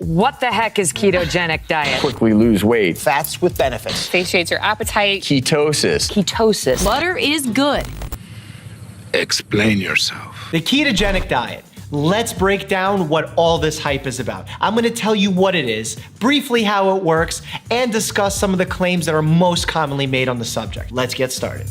What the heck is ketogenic diet? Quickly lose weight. Fats with benefits. Satiates your appetite. Ketosis. Ketosis. Butter is good. Explain yourself. The ketogenic diet. Let's break down what all this hype is about. I'm gonna tell you what it is, briefly how it works, and discuss some of the claims that are most commonly made on the subject. Let's get started.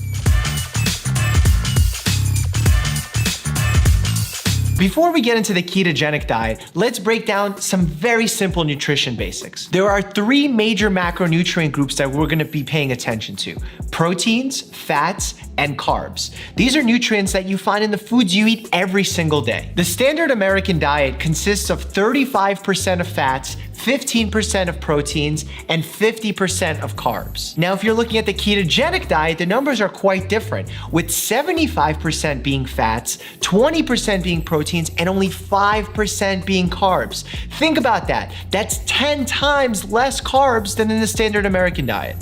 Before we get into the ketogenic diet, let's break down some very simple nutrition basics. There are three major macronutrient groups that we're gonna be paying attention to: proteins, fats, and carbs. These are nutrients that you find in the foods you eat every single day. The standard American diet consists of 35% of fats, 15% of proteins, and 50% of carbs. Now, if you're looking at the ketogenic diet, the numbers are quite different, with 75% being fats, 20% being proteins, and only 5% being carbs. Think about that. That's 10 times less carbs than in the standard American diet.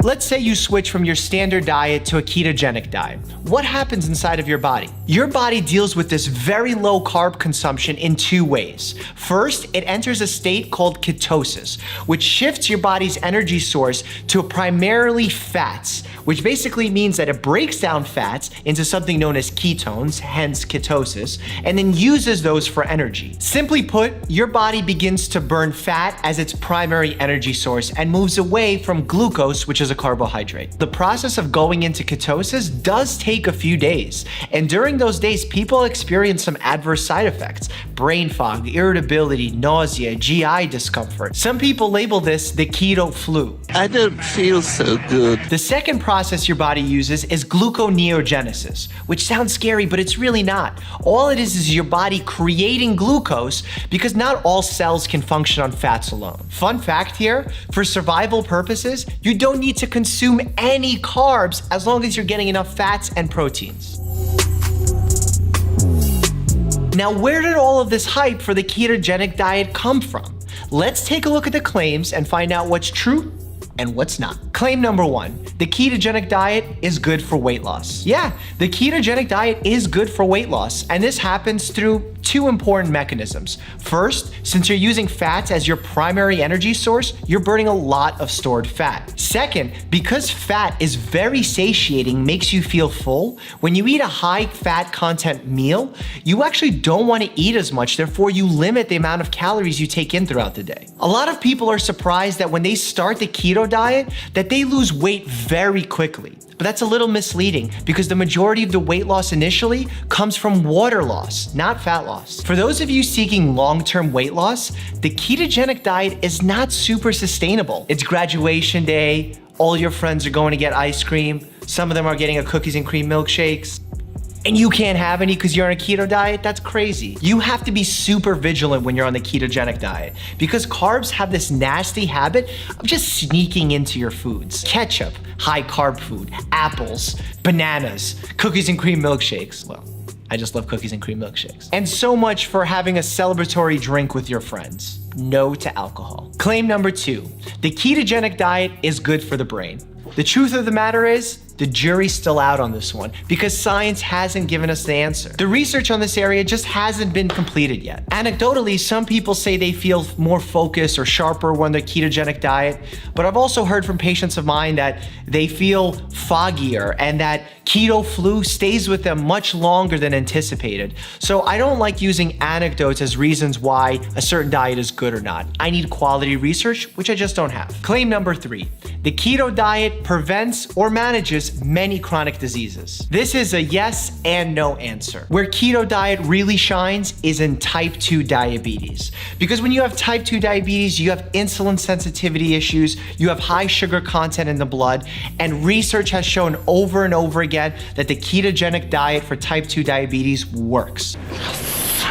Let's say you switch from your standard diet to a ketogenic diet. What happens inside of your body? Your body deals with this very low carb consumption in two ways. First, it enters a state called ketosis, which shifts your body's energy source to primarily fats, which basically means that it breaks down fats into something known as ketones, hence ketosis, and then uses those for energy. Simply put, your body begins to burn fat as its primary energy source and moves away from glucose, which is a carbohydrate. The process of going into ketosis does take a few days, and during those days, people experience some adverse side effects: brain fog, irritability, nausea, GI discomfort. Some people label this the keto flu. I don't feel so good. The second process your body uses is gluconeogenesis, which sounds scary, but it's really not. All it is your body creating glucose, because not all cells can function on fats alone. Fun fact here, for survival purposes, you don't need to consume any carbs as long as you're getting enough fats and proteins. Now, where did all of this hype for the ketogenic diet come from? Let's take a look at the claims and find out what's true and what's not. Claim number one, the ketogenic diet is good for weight loss. Yeah, the ketogenic diet is good for weight loss, and this happens through two important mechanisms. First, since you're using fats as your primary energy source, you're burning a lot of stored fat. Second, because fat is very satiating, makes you feel full, when you eat a high fat content meal, you actually don't want to eat as much, therefore you limit the amount of calories you take in throughout the day. A lot of people are surprised that when they start the keto diet, that they lose weight very quickly. But that's a little misleading, because the majority of the weight loss initially comes from water loss, not fat loss. For those of you seeking long-term weight loss, the ketogenic diet is not super sustainable. It's graduation day, all your friends are going to get ice cream, some of them are getting a cookies and cream milkshakes, and you can't have any because you're on a keto diet. That's crazy. You have to be super vigilant when you're on the ketogenic diet, because carbs have this nasty habit of just sneaking into your foods. Ketchup, high carb food, apples, bananas, cookies and cream milkshakes. Well, I just love cookies and cream milkshakes. And so much for having a celebratory drink with your friends. No to alcohol. Claim number two, the ketogenic diet is good for the brain. The truth of the matter is, the jury's still out on this one, because science hasn't given us the answer. The research on this area just hasn't been completed yet. Anecdotally, some people say they feel more focused or sharper when they're ketogenic diet, but I've also heard from patients of mine that they feel foggier and that keto flu stays with them much longer than anticipated. So I don't like using anecdotes as reasons why a certain diet is good or not. I need quality research, which I just don't have. Claim number three, the keto diet prevents or manages many chronic diseases. This is a yes and no answer. Where keto diet really shines is in type 2 diabetes. Because when you have type 2 diabetes, you have insulin sensitivity issues, you have high sugar content in the blood, and research has shown over and over again that the ketogenic diet for type 2 diabetes works.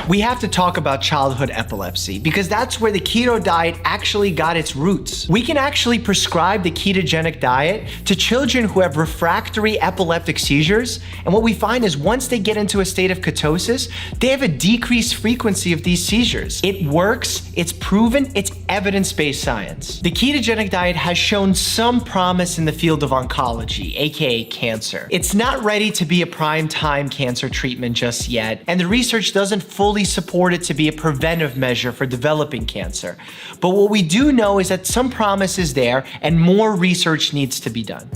We have to talk about childhood epilepsy, because that's where the keto diet actually got its roots. We can actually prescribe the ketogenic diet to children who have refractory epileptic seizures, and what we find is once they get into a state of ketosis, they have a decreased frequency of these seizures. It works, it's proven, it's evidence-based science. The ketogenic diet has shown some promise in the field of oncology, aka cancer. It's not ready to be a prime time cancer treatment just yet, and the research doesn't fully fully support it to be a preventive measure for developing cancer. But what we do know is that some promise is there and more research needs to be done.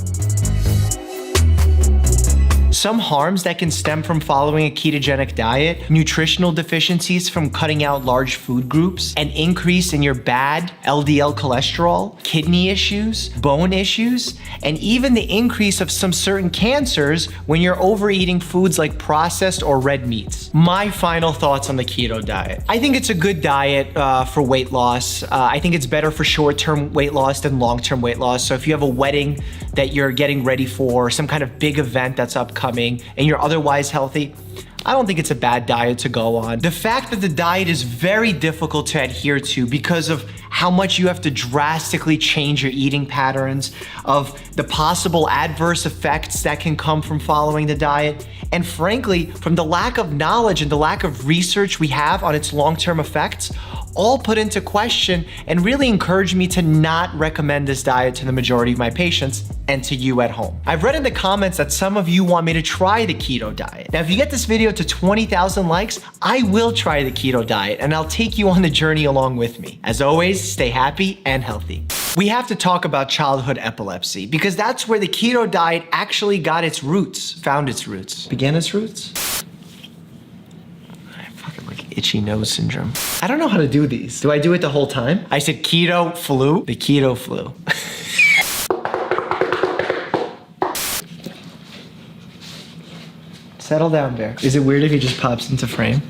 Some harms that can stem from following a ketogenic diet, nutritional deficiencies from cutting out large food groups, an increase in your bad LDL cholesterol, kidney issues, bone issues, and even the increase of some certain cancers when you're overeating foods like processed or red meats. My final thoughts on the keto diet. I think it's a good diet for weight loss. I think it's better for short-term weight loss than long-term weight loss. So if you have a wedding that you're getting ready for, some kind of big event that's upcoming, and you're otherwise healthy, I don't think it's a bad diet to go on. The fact that the diet is very difficult to adhere to because of how much you have to drastically change your eating patterns, of the possible adverse effects that can come from following the diet, and frankly, from the lack of knowledge and the lack of research we have on its long-term effects, all put into question and really encourage me to not recommend this diet to the majority of my patients and to you at home. I've read in the comments that some of you want me to try the keto diet. Now, if you get this video to 20,000 likes, I will try the keto diet and I'll take you on the journey along with me. As always, stay happy and healthy. We have to talk about childhood epilepsy because that's where the keto diet actually got its roots, found its roots. Began its roots? Itchy nose syndrome. I don't know how to do these. Do I do it the whole time? I said keto flu. The keto flu. Settle down, Bear. Is it weird if he just pops into frame?